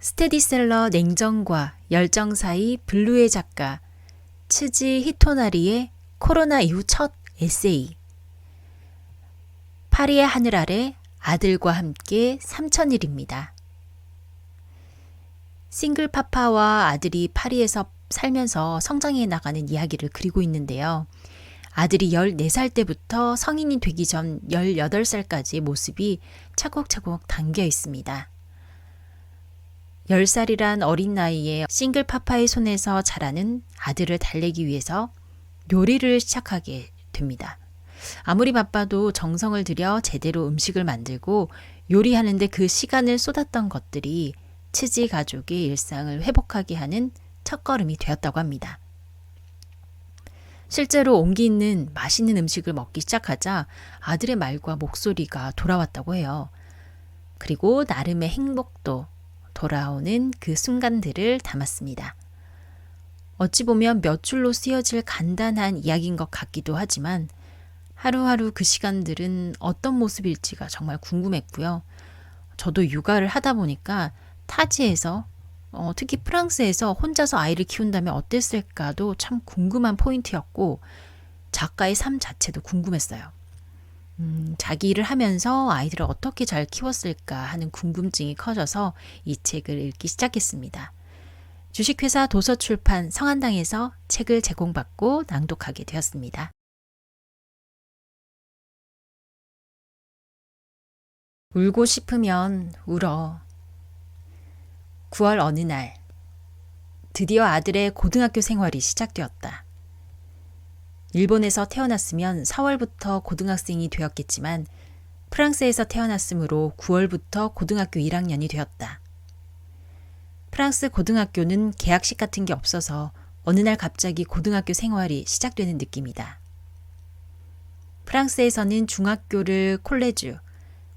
스테디셀러 냉정과 열정 사이 블루의 작가 츠지 히토나리의 코로나 이후 첫 에세이. 파리의 하늘 아래 아들과 함께 3000일입니다. 싱글 파파와 아들이 파리에서 살면서 성장해 나가는 이야기를 그리고 있는데요. 아들이 14살 때부터 성인이 되기 전 18살까지의 모습이 차곡차곡 담겨 있습니다. 10살이란 어린 나이에 싱글 파파의 손에서 자라는 아들을 달래기 위해서 요리를 시작하게 됩니다. 아무리 바빠도 정성을 들여 제대로 음식을 만들고 요리하는데 그 시간을 쏟았던 것들이 츠지 가족의 일상을 회복하게 하는 첫걸음이 되었다고 합니다. 실제로 온기 있는 맛있는 음식을 먹기 시작하자 아들의 말과 목소리가 돌아왔다고 해요. 그리고 나름의 행복도 돌아오는 그 순간들을 담았습니다. 어찌 보면 몇 줄로 쓰여질 간단한 이야기인 것 같기도 하지만 하루하루 그 시간들은 어떤 모습일지가 정말 궁금했고요. 저도 육아를 하다 보니까 타지에서 특히 프랑스에서 혼자서 아이를 키운다면 어땠을까도 참 궁금한 포인트였고 작가의 삶 자체도 궁금했어요. 자기 일을 하면서 아이들을 어떻게 잘 키웠을까 하는 궁금증이 커져서 이 책을 읽기 시작했습니다. 주식회사 도서출판 성한당에서 책을 제공받고 낭독하게 되었습니다. 울고 싶으면 울어. 9월 어느 날, 드디어 아들의 고등학교 생활이 시작되었다. 일본에서 태어났으면 4월부터 고등학생이 되었겠지만 프랑스에서 태어났으므로 9월부터 고등학교 1학년이 되었다. 프랑스 고등학교는 개학식 같은 게 없어서 어느 날 갑자기 고등학교 생활이 시작되는 느낌이다. 프랑스에서는 중학교를 콜레주,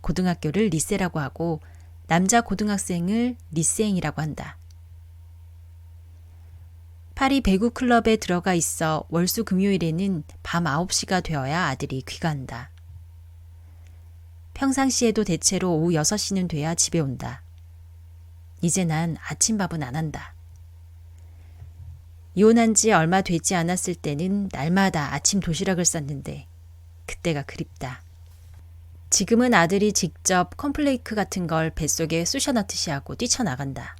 고등학교를 리세라고 하고 남자 고등학생을 리세잉이라고 한다. 파리 배구 클럽에 들어가 있어 월수 금요일에는 밤 9시가 되어야 아들이 귀가한다. 평상시에도 대체로 오후 6시는 돼야 집에 온다. 이제 난 아침밥은 안 한다. 이혼한 지 얼마 되지 않았을 때는 날마다 아침 도시락을 쌌는데 그때가 그립다. 지금은 아들이 직접 콘플레이크 같은 걸 뱃속에 쑤셔 넣듯이 하고 뛰쳐나간다.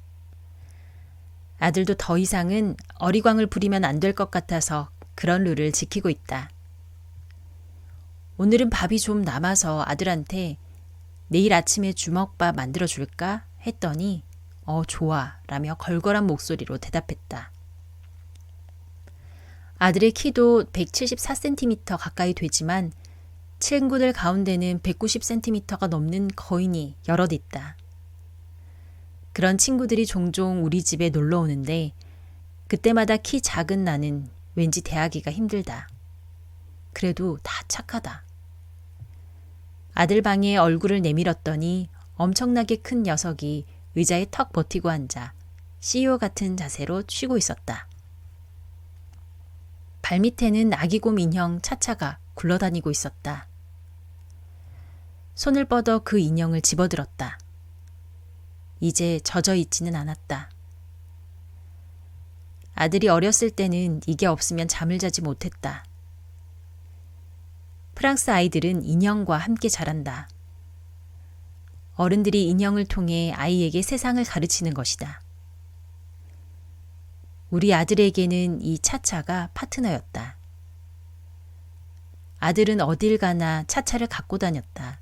아들도 더 이상은 어리광을 부리면 안 될 것 같아서 그런 룰을 지키고 있다. 오늘은 밥이 좀 남아서 아들한테 내일 아침에 주먹밥 만들어줄까? 했더니 좋아 라며 걸걸한 목소리로 대답했다. 아들의 키도 174cm 가까이 되지만 친구들 가운데는 190cm가 넘는 거인이 여럿 있다. 그런 친구들이 종종 우리 집에 놀러 오는데 그때마다 키 작은 나는 왠지 대하기가 힘들다. 그래도 다 착하다. 아들 방에 얼굴을 내밀었더니 엄청나게 큰 녀석이 의자에 턱 버티고 앉아 CEO 같은 자세로 쉬고 있었다. 발밑에는 아기곰 인형 차차가 굴러다니고 있었다. 손을 뻗어 그 인형을 집어들었다. 이제 젖어 있지는 않았다. 아들이 어렸을 때는 이게 없으면 잠을 자지 못했다. 프랑스 아이들은 인형과 함께 자란다. 어른들이 인형을 통해 아이에게 세상을 가르치는 것이다. 우리 아들에게는 이 차차가 파트너였다. 아들은 어딜 가나 차차를 갖고 다녔다.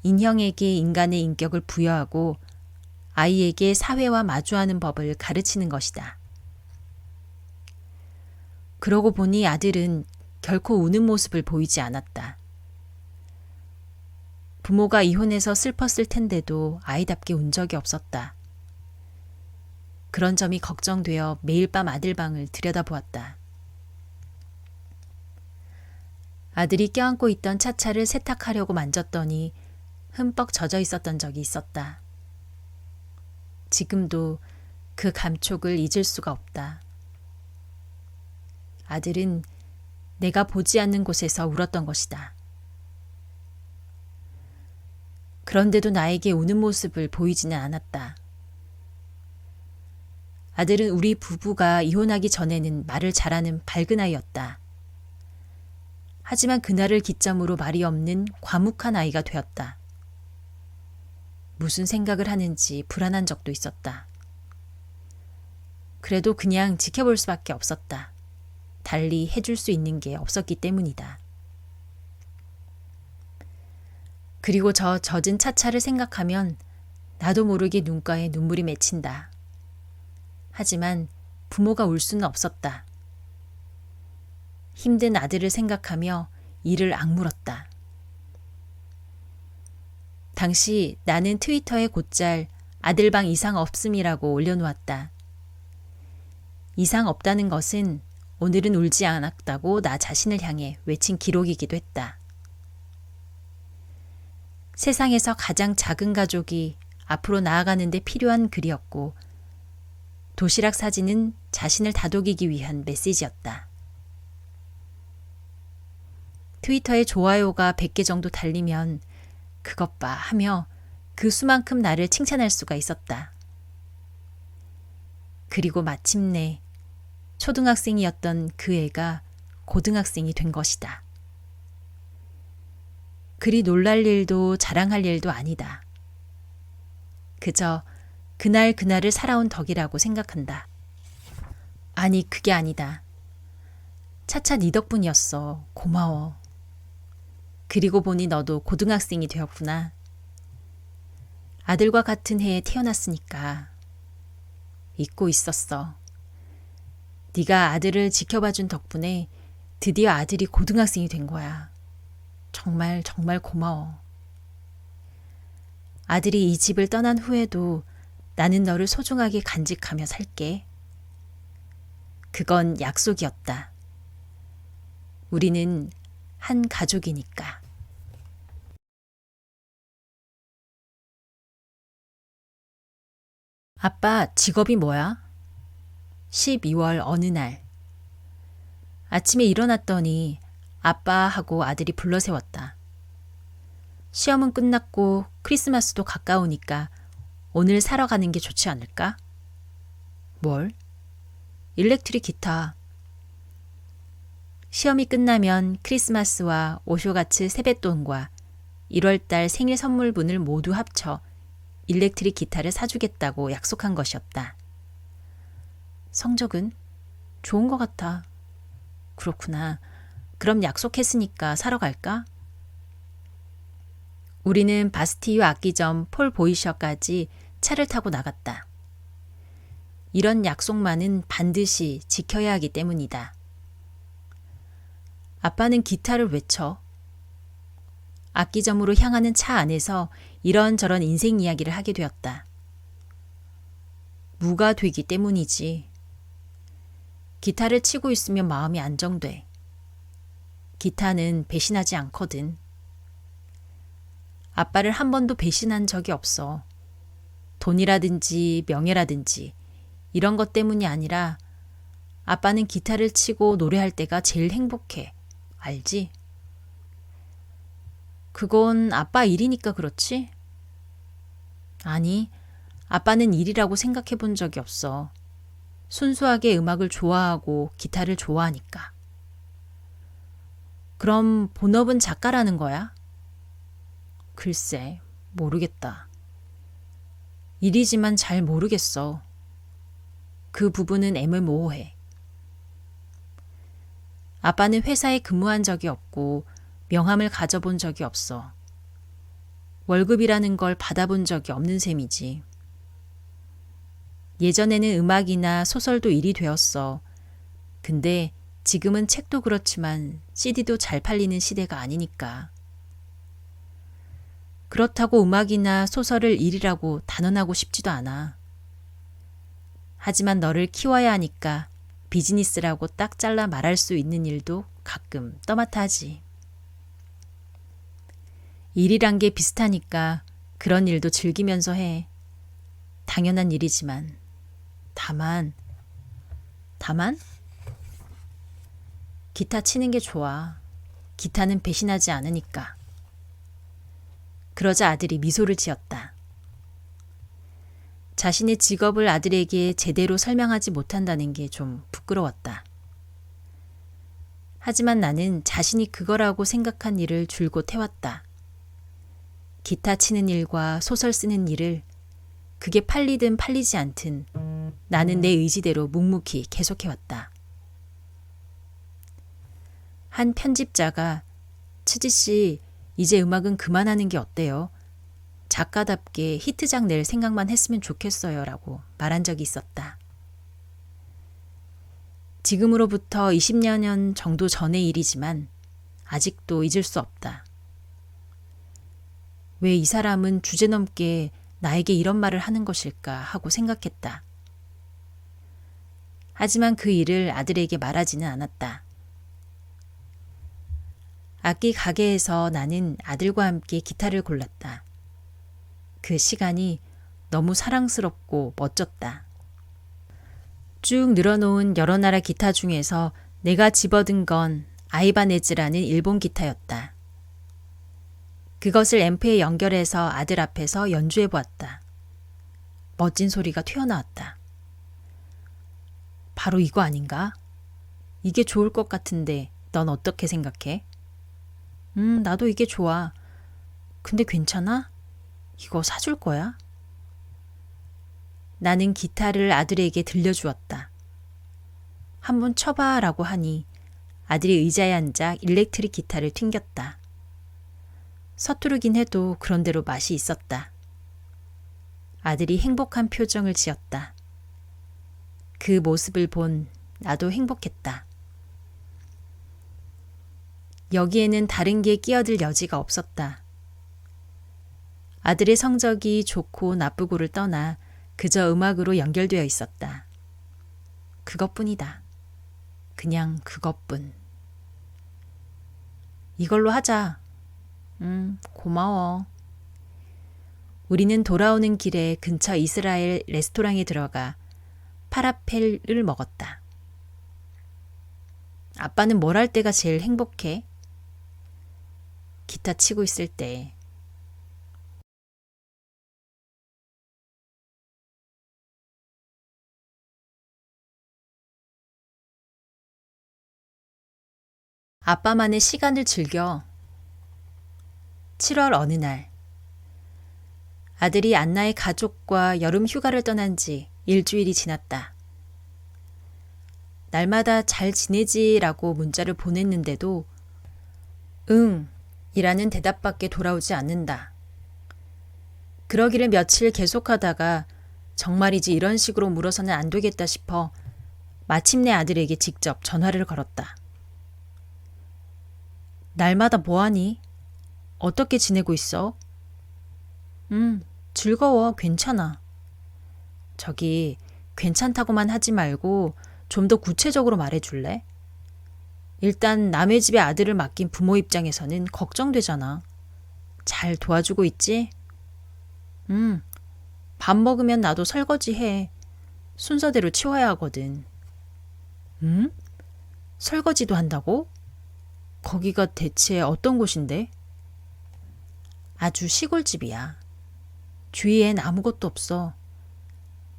인형에게 인간의 인격을 부여하고 아이에게 사회와 마주하는 법을 가르치는 것이다. 그러고 보니 아들은 결코 우는 모습을 보이지 않았다. 부모가 이혼해서 슬펐을 텐데도 아이답게 운 적이 없었다. 그런 점이 걱정되어 매일 밤 아들 방을 들여다보았다. 아들이 껴안고 있던 차차를 세탁하려고 만졌더니 흠뻑 젖어 있었던 적이 있었다. 지금도 그 감촉을 잊을 수가 없다. 아들은 내가 보지 않는 곳에서 울었던 것이다. 그런데도 나에게 우는 모습을 보이지는 않았다. 아들은 우리 부부가 이혼하기 전에는 말을 잘하는 밝은 아이였다. 하지만 그날을 기점으로 말이 없는 과묵한 아이가 되었다. 무슨 생각을 하는지 불안한 적도 있었다. 그래도 그냥 지켜볼 수밖에 없었다. 달리 해줄 수 있는 게 없었기 때문이다. 그리고 저 젖은 차차를 생각하면 나도 모르게 눈가에 눈물이 맺힌다. 하지만 부모가 울 수는 없었다. 힘든 아들을 생각하며 이를 악물었다. 당시 나는 트위터에 곧잘 아들방 이상 없음이라고 올려놓았다. 이상 없다는 것은 오늘은 울지 않았다고 나 자신을 향해 외친 기록이기도 했다. 세상에서 가장 작은 가족이 앞으로 나아가는 데 필요한 글이었고 도시락 사진은 자신을 다독이기 위한 메시지였다. 트위터에 좋아요가 100개 정도 달리면 그것 봐 하며 그 수만큼 나를 칭찬할 수가 있었다. 그리고 마침내 초등학생이었던 그 애가 고등학생이 된 것이다. 그리 놀랄 일도 자랑할 일도 아니다. 그저 그날을 살아온 덕이라고 생각한다. 아니, 그게 아니다. 차차 네 덕분이었어. 고마워. 그리고 보니 너도 고등학생이 되었구나. 아들과 같은 해에 태어났으니까. 잊고 있었어. 네가 아들을 지켜봐준 덕분에 드디어 아들이 고등학생이 된 거야. 정말 고마워. 아들이 이 집을 떠난 후에도 나는 너를 소중하게 간직하며 살게. 그건 약속이었다. 우리는 한 가족이니까. 아빠 직업이 뭐야? 12월 어느 날. 아침에 일어났더니 아빠하고 아들이 불러세웠다. 시험은 끝났고 크리스마스도 가까우니까 오늘 사러 가는 게 좋지 않을까? 뭘? 일렉트릭 기타. 시험이 끝나면 크리스마스와 오쇼가츠 세뱃돈과 1월달 생일 선물분을 모두 합쳐 일렉트릭 기타를 사주겠다고 약속한 것이었다. 성적은? 좋은 것 같아. 그렇구나. 그럼 약속했으니까 사러 갈까? 우리는 바스티유 악기점 폴 보이셔까지 차를 타고 나갔다. 이런 약속만은 반드시 지켜야 하기 때문이다. 아빠는 기타를 왜 쳐? 악기점으로 향하는 차 안에서 이런저런 인생 이야기를 하게 되었다. 무가 되기 때문이지. 기타를 치고 있으면 마음이 안정돼. 기타는 배신하지 않거든. 아빠를 한 번도 배신한 적이 없어. 돈이라든지 명예라든지 이런 것 때문이 아니라 아빠는 기타를 치고 노래할 때가 제일 행복해. 알지? 그건 아빠 일이니까 그렇지? 아니, 아빠는 일이라고 생각해 본 적이 없어. 순수하게 음악을 좋아하고 기타를 좋아하니까. 그럼 본업은 작가라는 거야? 글쎄, 모르겠다. 일이지만 잘 모르겠어. 그 부분은 애매모호해. 아빠는 회사에 근무한 적이 없고 명함을 가져본 적이 없어. 월급이라는 걸 받아본 적이 없는 셈이지. 예전에는 음악이나 소설도 일이 되었어. 근데 지금은 책도 그렇지만 CD도 잘 팔리는 시대가 아니니까. 그렇다고 음악이나 소설을 일이라고 단언하고 싶지도 않아. 하지만 너를 키워야 하니까 비즈니스라고 딱 잘라 말할 수 있는 일도 가끔 떠맡아 하지. 일이란 게 비슷하니까 그런 일도 즐기면서 해. 당연한 일이지만. 다만? 기타 치는 게 좋아. 기타는 배신하지 않으니까. 그러자 아들이 미소를 지었다. 자신의 직업을 아들에게 제대로 설명하지 못한다는 게 좀 부끄러웠다. 하지만 나는 자신이 그거라고 생각한 일을 줄곧 해왔다. 기타 치는 일과 소설 쓰는 일을 그게 팔리든 팔리지 않든 나는 내 의지대로 묵묵히 계속해왔다. 한 편집자가 치지 씨, 이제 음악은 그만하는 게 어때요? 작가답게 히트작 낼 생각만 했으면 좋겠어요 라고 말한 적이 있었다. 지금으로부터 20여 년 정도 전의 일이지만 아직도 잊을 수 없다. 왜 이 사람은 주제넘게 나에게 이런 말을 하는 것일까 하고 생각했다. 하지만 그 일을 아들에게 말하지는 않았다. 악기 가게에서 나는 아들과 함께 기타를 골랐다. 그 시간이 너무 사랑스럽고 멋졌다. 쭉 늘어놓은 여러 나라 기타 중에서 내가 집어든 건 아이바네즈라는 일본 기타였다. 그것을 앰프에 연결해서 아들 앞에서 연주해 보았다. 멋진 소리가 튀어나왔다. 바로 이거 아닌가? 이게 좋을 것 같은데 넌 어떻게 생각해? 나도 이게 좋아. 근데 괜찮아? 이거 사줄 거야? 나는 기타를 아들에게 들려주었다. 한번 쳐봐 라고 하니 아들이 의자에 앉아 일렉트릭 기타를 튕겼다. 서투르긴 해도 그런대로 맛이 있었다. 아들이 행복한 표정을 지었다. 그 모습을 본 나도 행복했다. 여기에는 다른 게 끼어들 여지가 없었다. 아들의 성적이 좋고 나쁘고를 떠나 그저 음악으로 연결되어 있었다. 그것뿐이다. 그냥 그것뿐. 이걸로 하자. 고마워. 우리는 돌아오는 길에 근처 이스라엘 레스토랑에 들어가 파라펠을 먹었다. 아빠는 뭘 할 때가 제일 행복해? 기타 치고 있을 때. 아빠만의 시간을 즐겨. 7월 어느 날 아들이 안나의 가족과 여름 휴가를 떠난 지 일주일이 지났다. 날마다 잘 지내지라고 문자를 보냈는데도 응 이라는 대답밖에 돌아오지 않는다. 그러기를 며칠 계속하다가 정말이지 이런 식으로 물어서는 안 되겠다 싶어 마침내 아들에게 직접 전화를 걸었다. 날마다 뭐하니? 어떻게 지내고 있어? 즐거워. 괜찮아. 저기 괜찮다고만 하지 말고 좀 더 구체적으로 말해줄래? 일단 남의 집에 아들을 맡긴 부모 입장에서는 걱정되잖아. 잘 도와주고 있지? 밥 먹으면 나도 설거지 해. 순서대로 치워야 하거든. 설거지도 한다고? 거기가 대체 어떤 곳인데? 아주 시골집이야. 주위엔 아무것도 없어.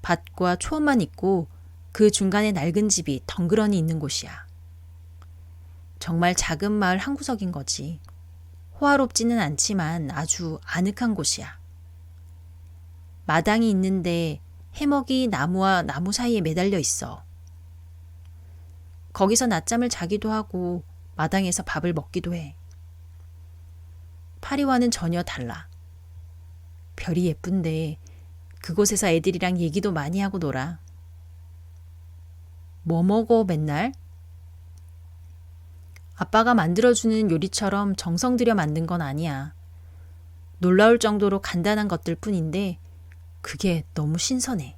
밭과 초원만 있고 그 중간에 낡은 집이 덩그러니 있는 곳이야. 정말 작은 마을 한 구석인 거지. 호화롭지는 않지만 아주 아늑한 곳이야. 마당이 있는데 해먹이 나무와 나무 사이에 매달려 있어. 거기서 낮잠을 자기도 하고 마당에서 밥을 먹기도 해. 파리와는 전혀 달라. 별이 예쁜데 그곳에서 애들이랑 얘기도 많이 하고 놀아. 뭐 먹어 맨날? 아빠가 만들어주는 요리처럼 정성 들여 만든 건 아니야. 놀라울 정도로 간단한 것들 뿐인데 그게 너무 신선해.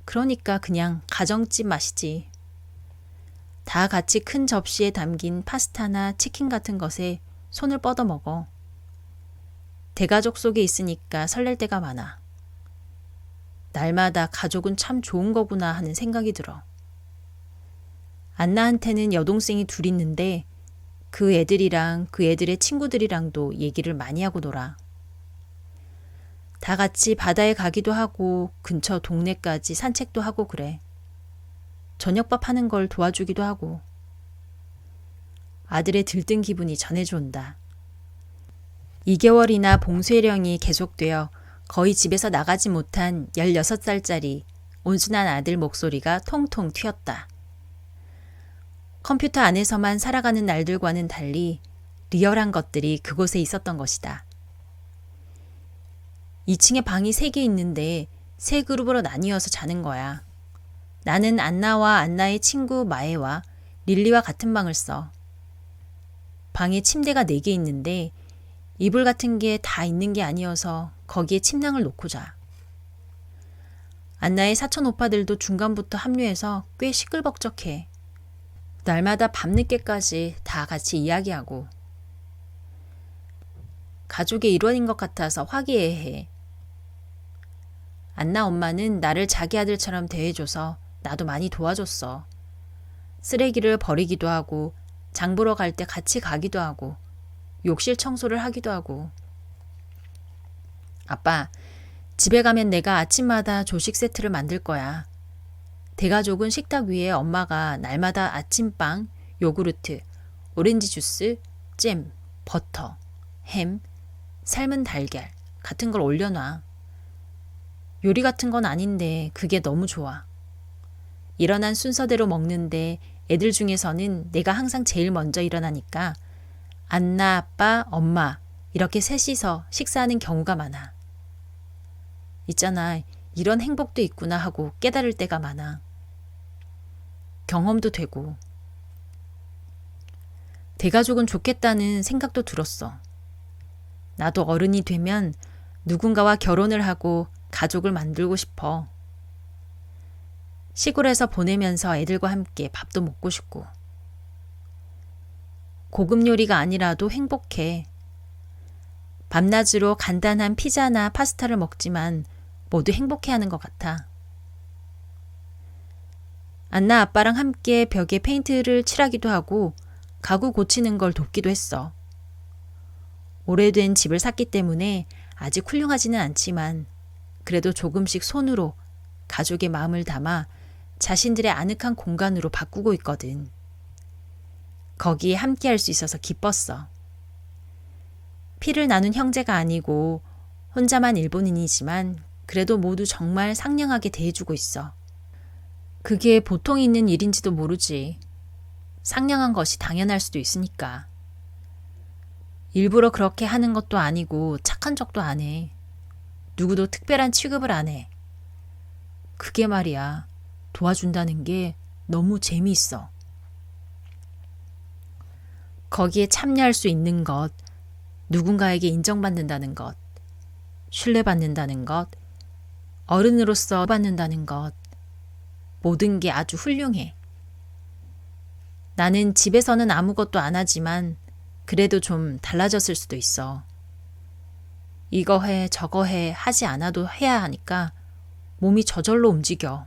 그러니까 그냥 가정집 맛이지. 다 같이 큰 접시에 담긴 파스타나 치킨 같은 것에 손을 뻗어 먹어. 대가족 속에 있으니까 설렐 때가 많아. 날마다 가족은 참 좋은 거구나 하는 생각이 들어. 안나한테는 여동생이 둘 있는데 그 애들이랑 그 애들의 친구들이랑도 얘기를 많이 하고 놀아. 다 같이 바다에 가기도 하고 근처 동네까지 산책도 하고 그래. 저녁밥 하는 걸 도와주기도 하고. 아들의 들뜬 기분이 전해져 온다. 2개월이나 봉쇄령이 계속되어 거의 집에서 나가지 못한 16살짜리 온순한 아들 목소리가 통통 튀었다. 컴퓨터 안에서만 살아가는 날들과는 달리 리얼한 것들이 그곳에 있었던 것이다. 2층에 방이 3개 있는데 3그룹으로 나뉘어서 자는 거야. 나는 안나와 안나의 친구 마에와 릴리와 같은 방을 써. 방에 침대가 4개 있는데 이불 같은 게 다 있는 게 아니어서 거기에 침낭을 놓고 자. 안나의 사촌 오빠들도 중간부터 합류해서 꽤 시끌벅적해. 날마다 밤늦게까지 다 같이 이야기하고. 가족의 일원인 것 같아서 화기애애해. 안나 엄마는 나를 자기 아들처럼 대해줘서 나도 많이 도와줬어. 쓰레기를 버리기도 하고 장 보러 갈 때 같이 가기도 하고 욕실 청소를 하기도 하고. 아빠, 집에 가면 내가 아침마다 조식 세트를 만들 거야. 대가족은 식탁 위에 엄마가 날마다 아침빵, 요구르트, 오렌지 주스, 잼, 버터, 햄, 삶은 달걀 같은 걸 올려놔. 요리 같은 건 아닌데 그게 너무 좋아. 일어난 순서대로 먹는데 애들 중에서는 내가 항상 제일 먼저 일어나니까 안나, 아빠, 엄마 이렇게 셋이서 식사하는 경우가 많아. 있잖아, 이런 행복도 있구나 하고 깨달을 때가 많아. 경험도 되고. 대가족은 좋겠다는 생각도 들었어. 나도 어른이 되면 누군가와 결혼을 하고 가족을 만들고 싶어. 시골에서 보내면서 애들과 함께 밥도 먹고 싶고. 고급 요리가 아니라도 행복해. 밤낮으로 간단한 피자나 파스타를 먹지만 모두 행복해하는 것 같아. 안나 아빠랑 함께 벽에 페인트를 칠하기도 하고 가구 고치는 걸 돕기도 했어. 오래된 집을 샀기 때문에 아직 훌륭하지는 않지만 그래도 조금씩 손으로 가족의 마음을 담아 자신들의 아늑한 공간으로 바꾸고 있거든. 거기에 함께 할 수 있어서 기뻤어. 피를 나눈 형제가 아니고 혼자만 일본인이지만 그래도 모두 정말 상냥하게 대해주고 있어. 그게 보통 있는 일인지도 모르지. 상냥한 것이 당연할 수도 있으니까. 일부러 그렇게 하는 것도 아니고 착한 척도 안 해. 누구도 특별한 취급을 안 해. 그게 말이야. 도와준다는 게 너무 재미있어. 거기에 참여할 수 있는 것, 누군가에게 인정받는다는 것, 신뢰받는다는 것, 어른으로서 받는다는 것, 모든 게 아주 훌륭해. 나는 집에서는 아무것도 안 하지만 그래도 좀 달라졌을 수도 있어. 이거 해, 저거 해 하지 않아도 해야 하니까 몸이 저절로 움직여.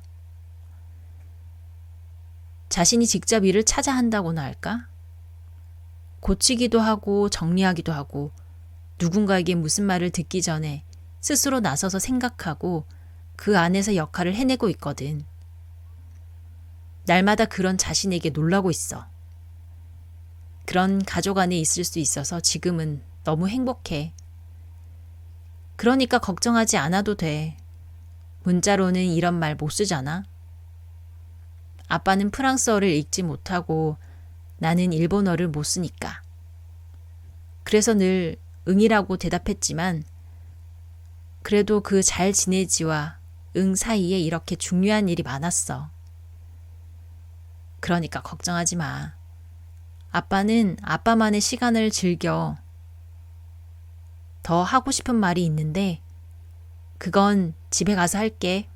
자신이 직접 일을 찾아 한다고나 할까? 고치기도 하고 정리하기도 하고 누군가에게 무슨 말을 듣기 전에 스스로 나서서 생각하고 그 안에서 역할을 해내고 있거든. 날마다 그런 자신에게 놀라고 있어. 그런 가족 안에 있을 수 있어서 지금은 너무 행복해. 그러니까 걱정하지 않아도 돼. 문자로는 이런 말 못 쓰잖아. 아빠는 프랑스어를 읽지 못하고 나는 일본어를 못 쓰니까. 그래서 늘 응이라고 대답했지만 그래도 그 잘 지내지와 응 사이에 이렇게 중요한 일이 많았어. 그러니까 걱정하지 마. 아빠는 아빠만의 시간을 즐겨. 더 하고 싶은 말이 있는데 그건 집에 가서 할게.